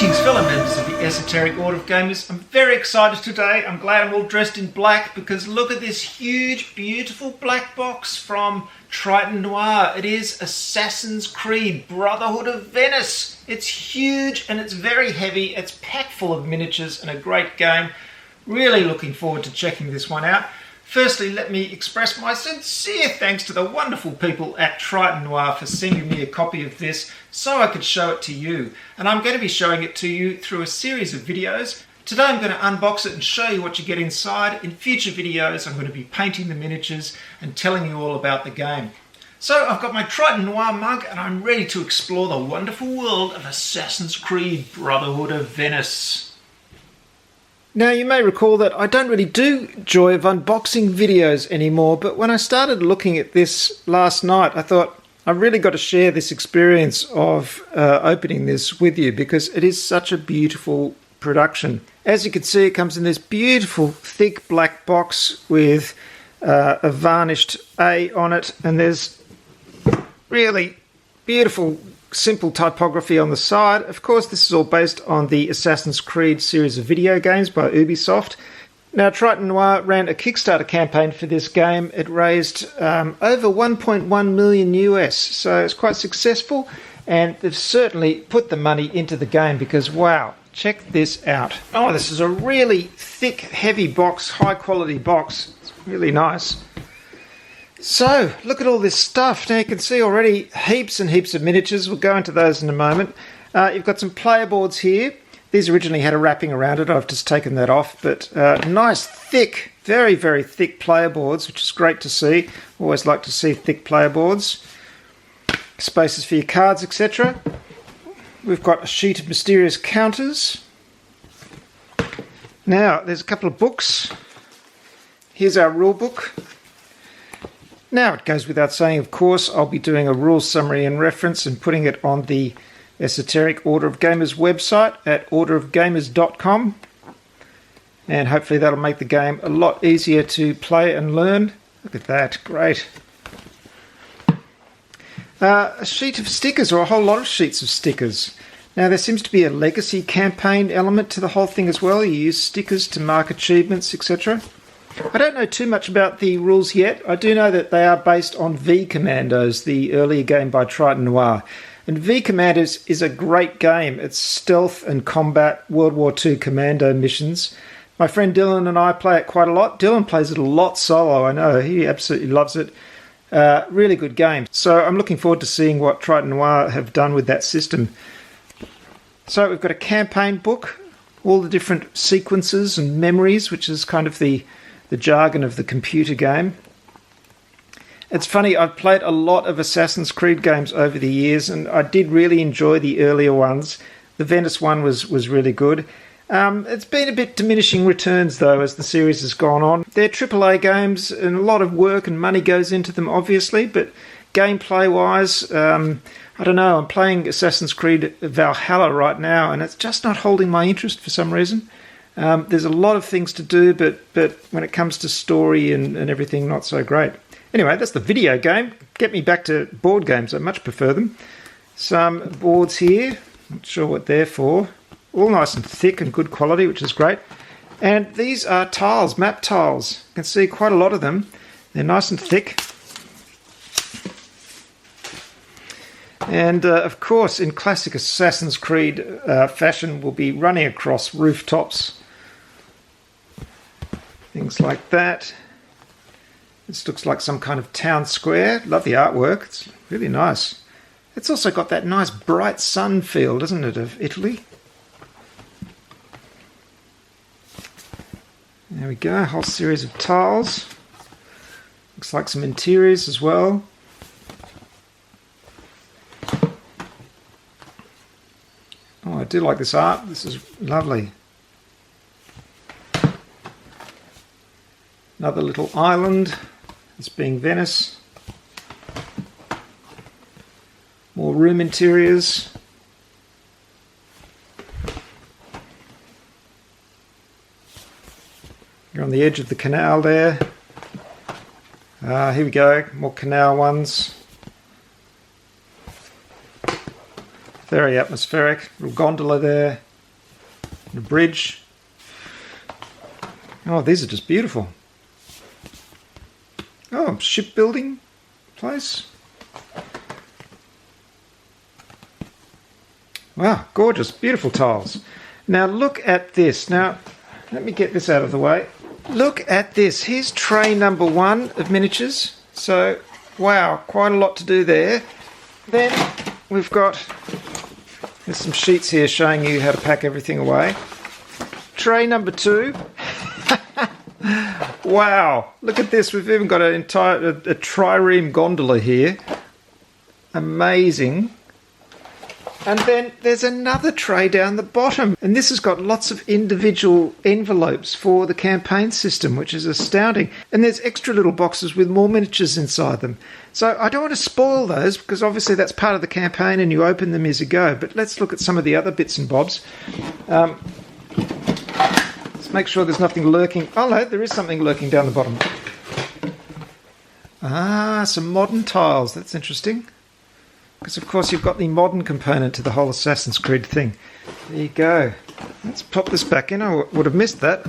Greetings fellow members of the Esoteric Order of Gamers. I'm very excited today. I'm glad I'm all dressed in black because look at this huge, beautiful black box from Triton Noir. It is Assassin's Creed Brotherhood of Venice. It's huge and it's very heavy. It's packed full of miniatures and a great game. Really looking forward to checking this one out. Firstly, let me express my sincere thanks to the wonderful people at Triton Noir for sending me a copy of this so I could show it to you. And I'm going to be showing it to you through a series of videos. Today I'm going to unbox it and show you what you get inside. In future videos I'm going to be painting the miniatures and telling you all about the game. So I've got my Triton Noir mug and I'm ready to explore the wonderful world of Assassin's Creed Brotherhood of Venice. Now you may recall that I don't really do joy of unboxing videos anymore, but when I started looking at this last night I thought I've really got to share this experience of opening this with you because it is such a beautiful production. As you can see, it comes in this beautiful thick black box with a varnished A on it, and there's really beautiful simple typography on the side. Of course, this is all based on the Assassin's Creed series of video games by Ubisoft. Now, Triton Noir ran a Kickstarter campaign for this game. It raised over 1.1 million US, so it's quite successful, and they've certainly put the money into the game because, wow, check this out. Oh, this is a really thick, heavy box, high quality box. It's really nice. So, look at all this stuff. Now you can see already heaps and heaps of miniatures. We'll go into those in a moment. You've got some player boards here. These originally had a wrapping around it. I've just taken that off. But nice, thick, very, very thick player boards, which is great to see. Always like to see thick player boards. Spaces for your cards, etc. We've got a sheet of mysterious counters. Now, there's a couple of books. Here's our rule book. Now, it goes without saying, of course, I'll be doing a rule summary and reference and putting it on the Esoteric Order of Gamers website at orderofgamers.com. And hopefully that'll make the game a lot easier to play and learn. Look at that, great. A sheet of stickers, or a whole lot of sheets of stickers. Now, there seems to be a legacy campaign element to the whole thing as well. You use stickers to mark achievements, etc. I don't know too much about the rules yet. I do know that they are based on V-Commandos, the earlier game by Triton Noir. And V-Commandos is a great game. It's stealth and combat World War II commando missions. My friend Dylan and I play it quite a lot. Dylan plays it a lot solo, I know. He absolutely loves it. Really good game. So I'm looking forward to seeing what Triton Noir have done with that system. So we've got a campaign book, all the different sequences and memories, which is kind of the jargon of the computer game. It's funny, I've played a lot of Assassin's Creed games over the years, and I did really enjoy the earlier ones. The Venice one was really good. It's been a bit diminishing returns, though, as the series has gone on. They're AAA games, and a lot of work and money goes into them, obviously, but gameplay-wise, I don't know, I'm playing Assassin's Creed Valhalla right now, and it's just not holding my interest for some reason. There's a lot of things to do, but when it comes to story and everything, not so great. Anyway, that's the video game. Get me back to board games. I much prefer them. Some boards here. Not sure what they're for. All nice and thick and good quality, which is great. And these are tiles, map tiles. You can see quite a lot of them. They're nice and thick. And, of course, in classic Assassin's Creed fashion, we'll be running across rooftops. Things like that. This looks like some kind of town square. Love the artwork. It's really nice. It's also got that nice bright sun feel, doesn't it, of Italy? There we go, a whole series of tiles. Looks like some interiors as well. Oh, I do like this art. This is lovely. Another little island, this being Venice. More room interiors. You're on the edge of the canal there. Here we go, more canal ones. Very atmospheric. Little gondola there. The bridge. Oh, these are just beautiful. Oh, shipbuilding place. Wow, gorgeous, beautiful tiles. Now look at this. Now, let me get this out of the way. Look at this. Here's tray number 1 of miniatures. So, wow, quite a lot to do there. Then we've got, there's some sheets here showing you how to pack everything away. Tray number 2. Wow, look at this. We've even got an entire a trireme gondola here. Amazing. And then there's another tray down the bottom. And this has got lots of individual envelopes for the campaign system, which is astounding. And there's extra little boxes with more miniatures inside them. So I don't want to spoil those, because obviously that's part of the campaign and you open them as you go. But let's look at some of the other bits and bobs. Let's make sure there's nothing lurking. Oh no, there is something lurking down the bottom. Ah, some modern tiles. That's interesting. Because, of course, you've got the modern component to the whole Assassin's Creed thing. There you go. Let's pop this back in. I would have missed that.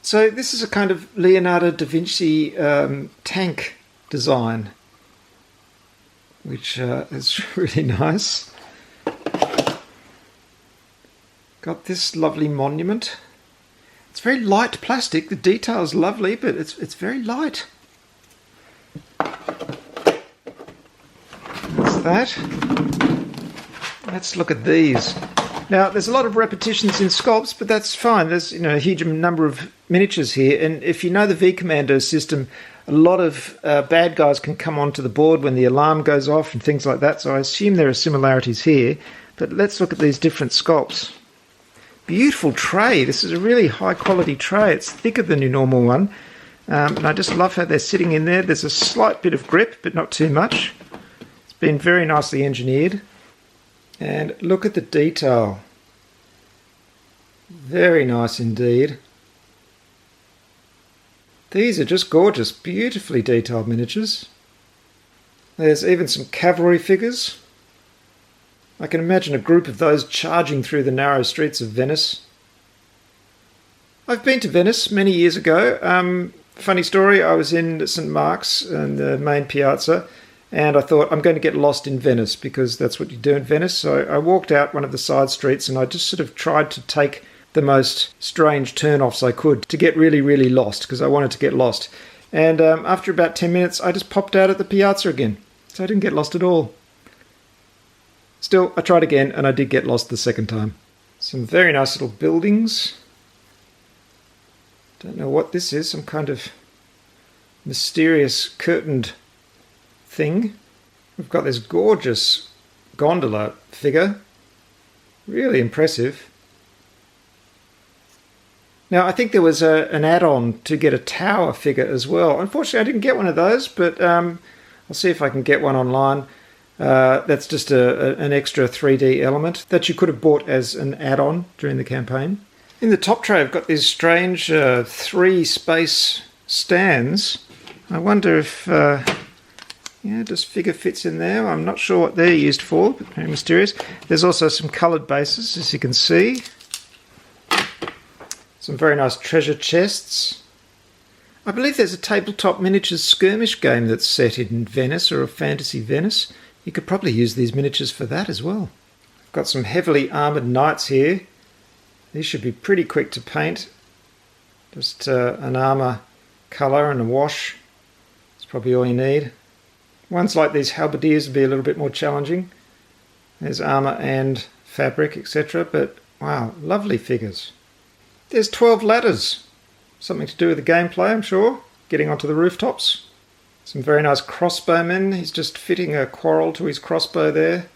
So this is a kind of Leonardo da Vinci tank design, which is really nice. Got this lovely monument. It's very light plastic. The detail's lovely, but it's very light. That's that. Let's look at these. Now, there's a lot of repetitions in sculpts, but that's fine. There's a huge number of miniatures here, and if you know the V-Commandos system, a lot of bad guys can come onto the board when the alarm goes off and things like that, so I assume there are similarities here. But let's look at these different sculpts. Beautiful tray. This is a really high-quality tray. It's thicker than your normal one. And I just love how they're sitting in there. There's a slight bit of grip, but not too much. It's been very nicely engineered. And look at the detail. Very nice indeed. These are just gorgeous, beautifully detailed miniatures. There's even some cavalry figures. I can imagine a group of those charging through the narrow streets of Venice. I've been to Venice many years ago. Funny story, I was in St. Mark's in the main piazza, and I thought I'm going to get lost in Venice because that's what you do in Venice. So I walked out one of the side streets and I just sort of tried to take the most strange turn-offs I could to get really, really lost, because I wanted to get lost. And after about 10 minutes, I just popped out at the piazza again. So I didn't get lost at all. Still, I tried again and I did get lost the second time. Some very nice little buildings. Don't know what this is, some kind of mysterious curtained thing. We've got this gorgeous gondola figure. Really impressive. Now, I think there was an add-on to get a tower figure as well. Unfortunately, I didn't get one of those, but I'll see if I can get one online. That's just an extra 3D element that you could have bought as an add-on during the campaign. In the top tray, I've got these strange 3 space stands. I wonder if this figure fits in there. I'm not sure what they're used for, but very mysterious. There's also some coloured bases, as you can see. Some very nice treasure chests. I believe there's a tabletop miniatures skirmish game that's set in Venice, or a fantasy Venice. You could probably use these miniatures for that as well. I've got some heavily armoured knights here. These should be pretty quick to paint. Just an armour colour and a wash. That's probably all you need. Ones like these halberdiers would be a little bit more challenging. There's armour and fabric, etc. But wow, lovely figures. There's 12 ladders. Something to do with the gameplay, I'm sure. Getting onto the rooftops. Some very nice crossbowmen. He's just fitting a quarrel to his crossbow there.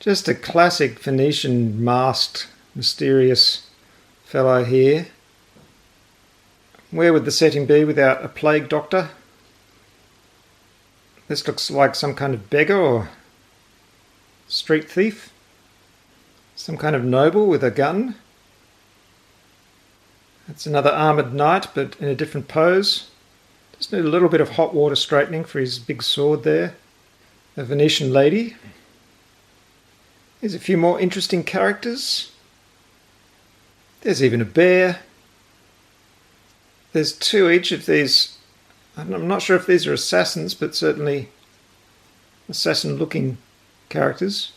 Just a classic Venetian masked, mysterious fellow here. Where would the setting be without a plague doctor? This looks like some kind of beggar or street thief. Some kind of noble with a gun. That's another armoured knight, but in a different pose. Just need a little bit of hot water straightening for his big sword there. A Venetian lady. Here's a few more interesting characters. There's even a bear. There's two each of these. I'm not sure if these are assassins, but certainly assassin-looking characters.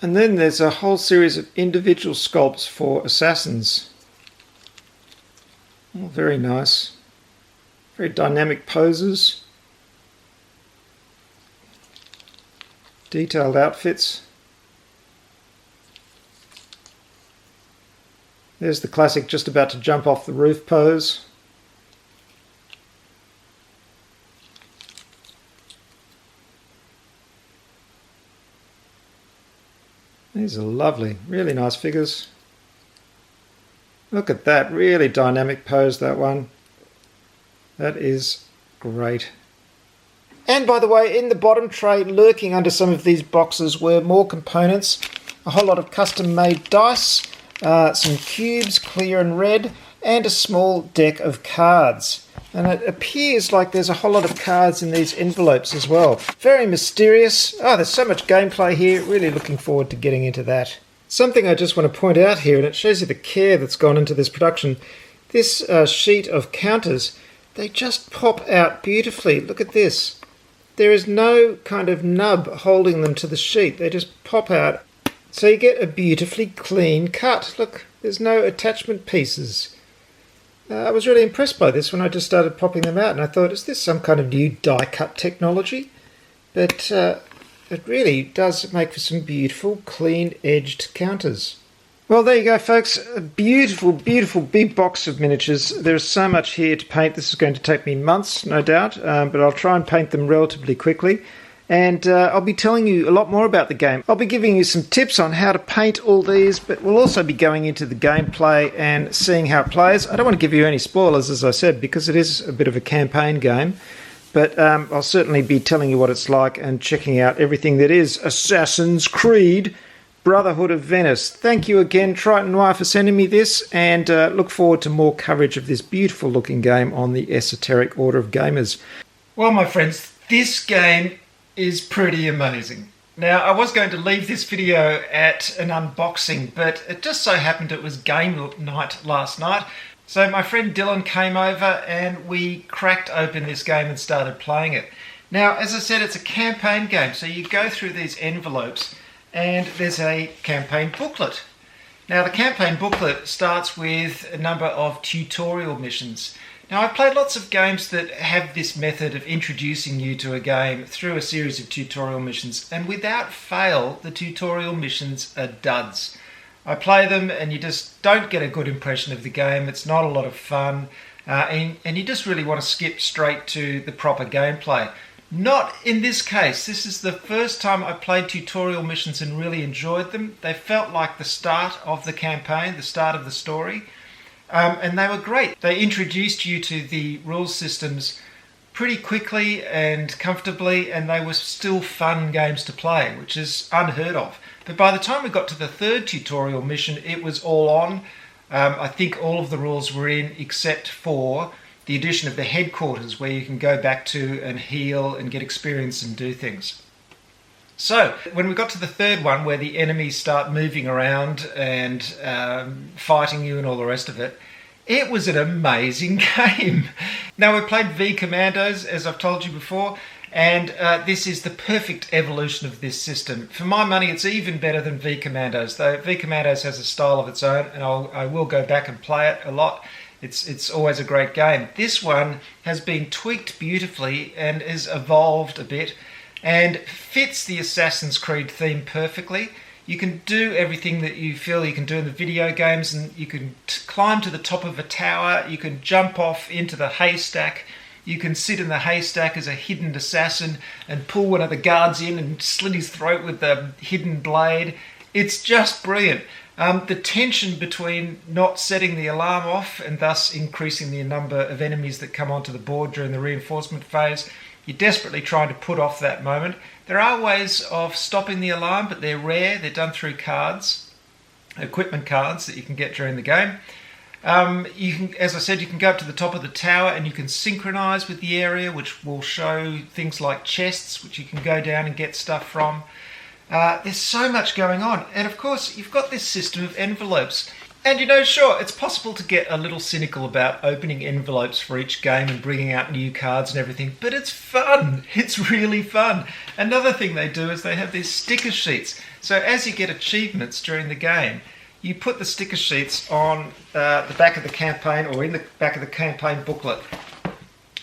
And then there's a whole series of individual sculpts for assassins. All very nice. Very dynamic poses. Detailed outfits. There's the classic just about to jump off the roof pose. These are lovely, really nice figures. Look at that, really dynamic pose, that one. That is great. And by the way, in the bottom tray, lurking under some of these boxes were more components, a whole lot of custom-made dice, some cubes, clear and red, and a small deck of cards. And it appears like there's a whole lot of cards in these envelopes as well. Very mysterious. Oh, there's so much gameplay here. Really looking forward to getting into that. Something I just want to point out here, and it shows you the care that's gone into this production. This sheet of counters, they just pop out beautifully. Look at this. There is no kind of nub holding them to the sheet. They just pop out. So you get a beautifully clean cut. Look, there's no attachment pieces. I was really impressed by this when I just started popping them out, and I thought, is this some kind of new die-cut technology? But it really does make for some beautiful, clean-edged counters. Well, there you go, folks. A beautiful, beautiful big box of miniatures. There's so much here to paint. This is going to take me months, no doubt, but I'll try and paint them relatively quickly. And I'll be telling you a lot more about the game. I'll be giving you some tips on how to paint all these, but we'll also be going into the gameplay and seeing how it plays. I don't want to give you any spoilers, as I said, because it is a bit of a campaign game. But I'll certainly be telling you what it's like and checking out everything that is Assassin's Creed Brotherhood of Venice. Thank you again, Triton Noir, for sending me this, and look forward to more coverage of this beautiful looking game on the Esoteric Order of Gamers. Well, my friends, this game is pretty amazing. Now, I was going to leave this video at an unboxing, but it just so happened it was game night last night. So my friend Dylan came over and we cracked open this game and started playing it. Now, as I said, it's a campaign game, so you go through these envelopes and there's a campaign booklet. Now, the campaign booklet starts with a number of tutorial missions. Now, I've played lots of games that have this method of introducing you to a game through a series of tutorial missions, and without fail, the tutorial missions are duds. I play them and you just don't get a good impression of the game. It's not a lot of fun, and you just really want to skip straight to the proper gameplay. Not in this case. This is the first time I played tutorial missions and really enjoyed them. They felt like the start of the campaign, the start of the story. And they were great. They introduced you to the rules systems pretty quickly and comfortably, and they were still fun games to play, which is unheard of. But by the time we got to the third tutorial mission, it was all on. I think all of the rules were in except for the addition of the headquarters, where you can go back to and heal and get experience and do things. So, when we got to the third one, where the enemies start moving around and fighting you and all the rest of it, it was an amazing game. Now, we played V-Commandos, as I've told you before, and this is the perfect evolution of this system. For my money, it's even better than V-Commandos, though V-Commandos has a style of its own, and I will go back and play it a lot. It's always a great game. This one has been tweaked beautifully and has evolved a bit, and fits the Assassin's Creed theme perfectly. You can do everything that you feel you can do in the video games, and you can climb to the top of a tower, you can jump off into the haystack, you can sit in the haystack as a hidden assassin and pull one of the guards in and slit his throat with the hidden blade. It's just brilliant. The tension between not setting the alarm off and thus increasing the number of enemies that come onto the board during the reinforcement phase. You're desperately trying to put off that moment. There are ways of stopping the alarm, but they're rare. They're done through cards, equipment cards that you can get during the game. You can, as I said, you can go up to the top of the tower and you can synchronize with the area, which will show things like chests, which you can go down and get stuff from. There's so much going on. And of course, you've got this system of envelopes. And you know, sure, it's possible to get a little cynical about opening envelopes for each game and bringing out new cards and everything, but it's fun. It's really fun. Another thing they do is they have these sticker sheets. So as you get achievements during the game, you put the sticker sheets on the back of the campaign or in the back of the campaign booklet.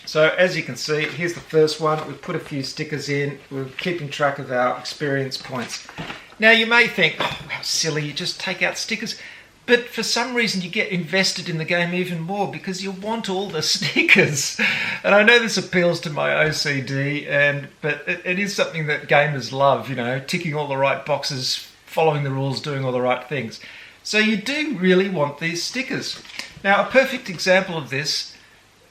So as you can see, here's the first one. We've put a few stickers in. We're keeping track of our experience points. Now you may think, oh, how silly, you just take out stickers. But for some reason you get invested in the game even more because you want all the stickers. And I know this appeals to my OCD, but it is something that gamers love, you know, ticking all the right boxes, following the rules, doing all the right things. So you do really want these stickers. Now a perfect example of this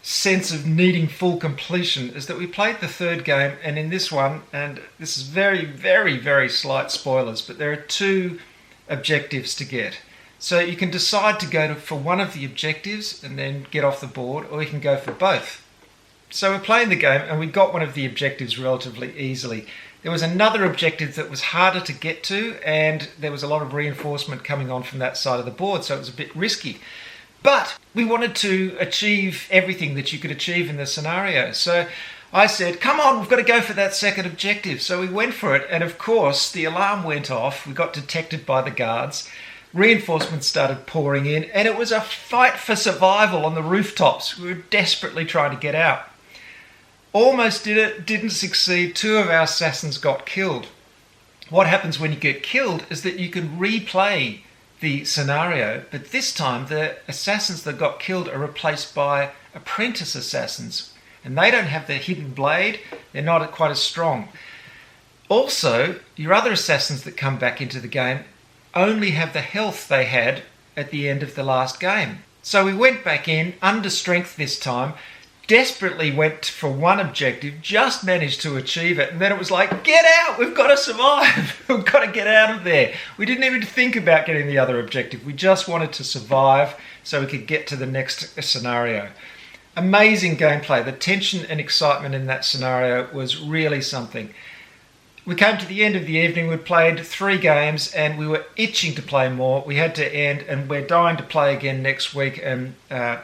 sense of needing full completion is that we played the third game, and in this one, and this is very, very, very slight spoilers, but there are 2 objectives to get. So you can decide to go for one of the objectives and then get off the board, or you can go for both. So we're playing the game and we got one of the objectives relatively easily. There was another objective that was harder to get to, and there was a lot of reinforcement coming on from that side of the board, so it was a bit risky. But we wanted to achieve everything that you could achieve in the scenario. So I said, come on, we've got to go for that second objective. So we went for it, and of course the alarm went off. We got detected by the guards. Reinforcements started pouring in, and it was a fight for survival on the rooftops. We were desperately trying to get out. Almost did it, didn't succeed. 2 of our assassins got killed. What happens when you get killed is that you can replay the scenario, but this time the assassins that got killed are replaced by apprentice assassins, and they don't have their hidden blade. They're not quite as strong. Also, your other assassins that come back into the game only have the health they had at the end of the last game. So we went back in, under strength this time, desperately went for one objective, just managed to achieve it, and then it was like, get out, we've got to survive, we've got to get out of there. We didn't even think about getting the other objective, we just wanted to survive so we could get to the next scenario. Amazing gameplay, the tension and excitement in that scenario was really something. We came to the end of the evening, we played 3 games and we were itching to play more. We had to end, and we're dying to play again next week and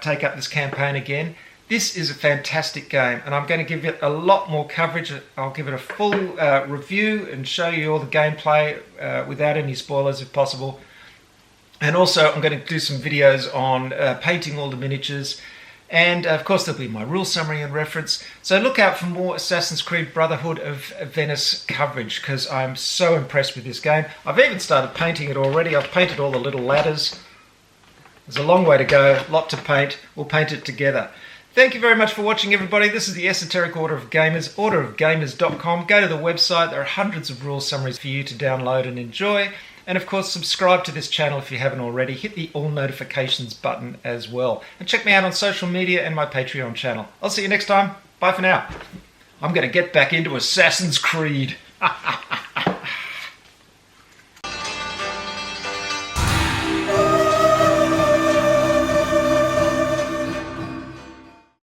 take up this campaign again. This is a fantastic game, and I'm going to give it a lot more coverage. I'll give it a full review and show you all the gameplay without any spoilers if possible. And also I'm going to do some videos on painting all the miniatures. And of course there'll be my rule summary and reference. So look out for more Assassin's Creed Brotherhood of Venice coverage, because I'm so impressed with this game. I've even started painting it already. I've painted all the little ladders. There's a long way to go, a lot to paint. We'll paint it together. Thank you very much for watching, everybody. This is the Esoteric Order of Gamers, orderofgamers.com. Go to the website. There are hundreds of rule summaries for you to download and enjoy. And of course, subscribe to this channel if you haven't already. Hit the all notifications button as well. And check me out on social media and my Patreon channel. I'll see you next time. Bye for now. I'm going to get back into Assassin's Creed.